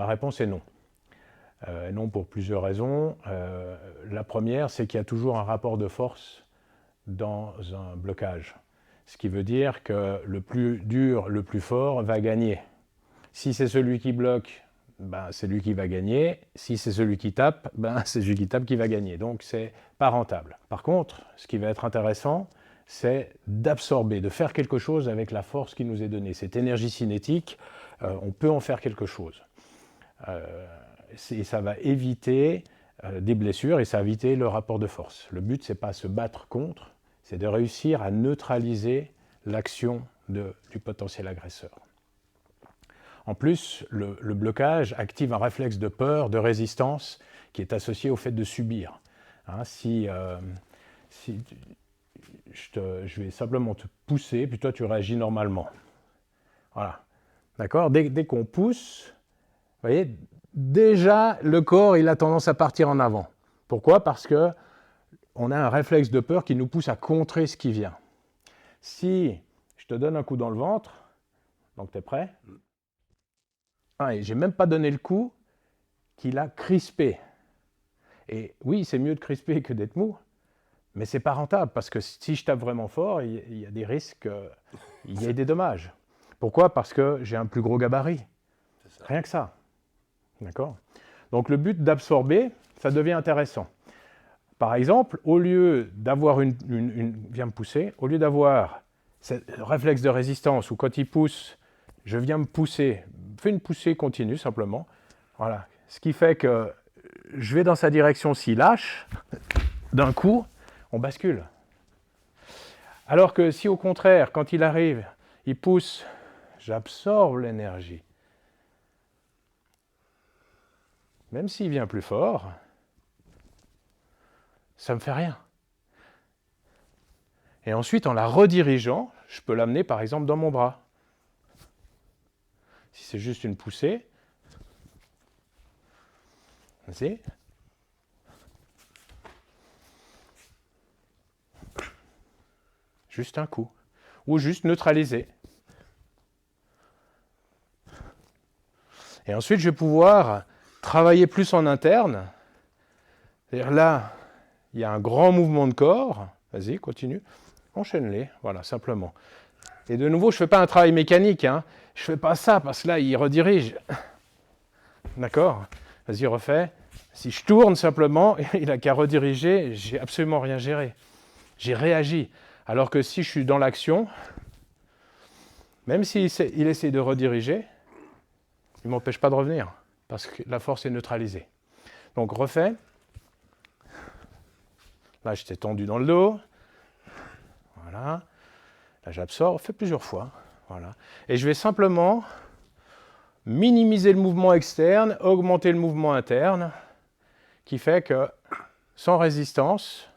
Ma réponse est non. Non pour plusieurs raisons. La première, c'est qu'il y a toujours un rapport de force dans un blocage. Ce qui veut dire que le plus dur, le plus fort va gagner. Si c'est celui qui bloque, ben, c'est lui qui va gagner. Si c'est celui qui tape, ben, c'est celui qui tape qui va gagner. Donc c'est pas rentable. Par contre, ce qui va être intéressant, c'est d'absorber, de faire quelque chose avec la force qui nous est donnée. Cette énergie cinétique, on peut en faire quelque chose. Et ça va éviter des blessures et ça va éviter le rapport de force. Le but, c'est pas se battre contre, c'est de réussir à neutraliser l'action du potentiel agresseur. En plus, le blocage active un réflexe de peur, de résistance, qui est associé au fait de subir. Hein, je vais simplement te pousser, puis toi tu réagis normalement. Voilà. D'accord ? Dès qu'on pousse, vous voyez, déjà le corps il a tendance à partir en avant. Pourquoi ? Parce qu'on a un réflexe de peur qui nous pousse à contrer ce qui vient. Si je te donne un coup dans le ventre, donc tu es prêt ? Et j'ai même pas donné le coup qu'il a crispé. Et oui, c'est mieux de crisper que d'être mou, mais c'est pas rentable parce que si je tape vraiment fort, il y a des risques, il y a des dommages. Pourquoi ? Parce que j'ai un plus gros gabarit. Rien que ça. D'accord ? Donc le but d'absorber, ça devient intéressant. Par exemple, au lieu d'avoir viens me pousser, au lieu d'avoir ce réflexe de résistance où quand il pousse, je viens me pousser, fais une poussée continue simplement. Voilà. Ce qui fait que je vais dans sa direction, s'il lâche, d'un coup, on bascule. Alors que si au contraire, quand il arrive, il pousse, j'absorbe l'énergie. Même s'il vient plus fort, ça ne me fait rien. Et ensuite, en la redirigeant, je peux l'amener par exemple dans mon bras. Si c'est juste une poussée, vas-y. Juste un coup. Ou juste neutraliser. Et ensuite, je vais pouvoir travailler plus en interne. C'est-à-dire là, il y a un grand mouvement de corps. Vas-y, continue. Enchaîne-les, voilà, simplement. Et de nouveau, je ne fais pas un travail mécanique. Hein. Je ne fais pas ça parce que là, il redirige. D'accord ? Vas-y, refais. Si je tourne simplement, il n'a qu'à rediriger, j'ai absolument rien géré. J'ai réagi. Alors que si je suis dans l'action, même s'il essaie de rediriger, il ne m'empêche pas de revenir, parce que la force est neutralisée. Donc refais. Là, j'étais tendu dans le dos. Voilà. Là, j'absorbe. Fais plusieurs fois. Voilà. Et je vais simplement minimiser le mouvement externe, augmenter le mouvement interne, qui fait que, sans résistance,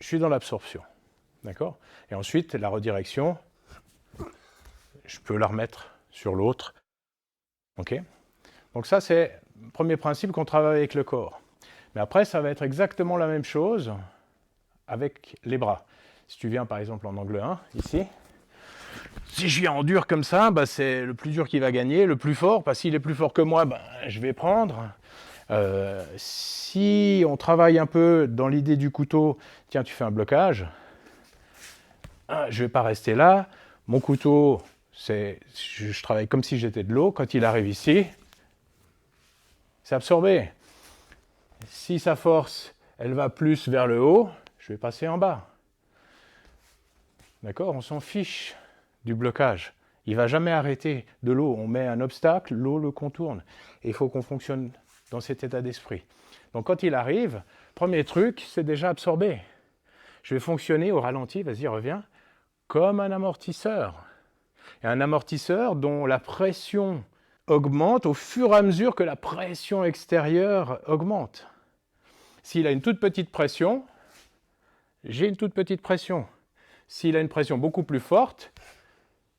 je suis dans l'absorption. D'accord ? Et ensuite, la redirection, je peux la remettre sur l'autre. OK ? Donc ça, c'est le premier principe qu'on travaille avec le corps. Mais après, ça va être exactement la même chose avec les bras. Si tu viens par exemple en angle 1, ici, si je viens en dur comme ça, bah, c'est le plus dur qui va gagner, le plus fort, parce qu'il est plus fort que moi, bah, je vais prendre. Si on travaille un peu dans l'idée du couteau, tiens, tu fais un blocage, je ne vais pas rester là, mon couteau, je travaille comme si j'étais de l'eau, quand il arrive ici, c'est absorbé. Si sa force, elle va plus vers le haut, je vais passer en bas. D'accord ? On s'en fiche du blocage. Il ne va jamais arrêter de l'eau. On met un obstacle, l'eau le contourne. Et il faut qu'on fonctionne dans cet état d'esprit. Donc quand il arrive, premier truc, c'est déjà absorber. Je vais fonctionner au ralenti, vas-y, reviens, comme un amortisseur. Et un amortisseur dont la pression augmente au fur et à mesure que la pression extérieure augmente. S'il a une toute petite pression, j'ai une toute petite pression. S'il a une pression beaucoup plus forte,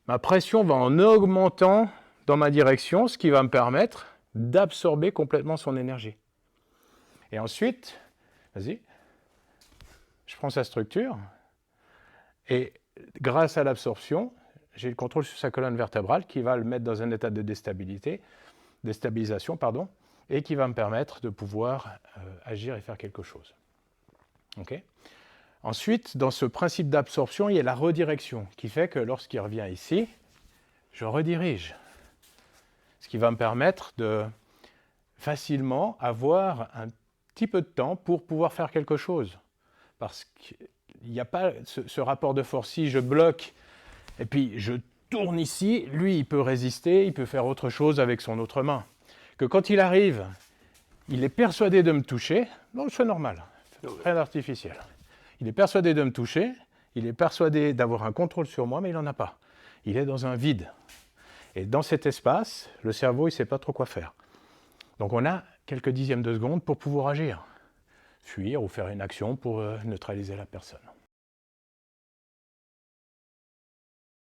ma pression va en augmentant dans ma direction, ce qui va me permettre d'absorber complètement son énergie. Et ensuite, vas-y, je prends sa structure, et grâce à l'absorption, j'ai le contrôle sur sa colonne vertébrale qui va le mettre dans un état de déstabilisation, et qui va me permettre de pouvoir agir et faire quelque chose. Okay. Ensuite, dans ce principe d'absorption, il y a la redirection, qui fait que lorsqu'il revient ici, je redirige. Ce qui va me permettre de facilement avoir un petit peu de temps pour pouvoir faire quelque chose. Parce qu'il n'y a pas ce rapport de force. Si je bloque et puis je tourne ici, lui, il peut résister, il peut faire autre chose avec son autre main. Que quand il arrive, il est persuadé de me toucher, donc c'est normal, rien d'artificiel. Il est persuadé de me toucher, il est persuadé d'avoir un contrôle sur moi, mais il n'en a pas. Il est dans un vide. Et dans cet espace, le cerveau, il ne sait pas trop quoi faire. Donc on a quelques dixièmes de seconde pour pouvoir agir, fuir ou faire une action pour neutraliser la personne.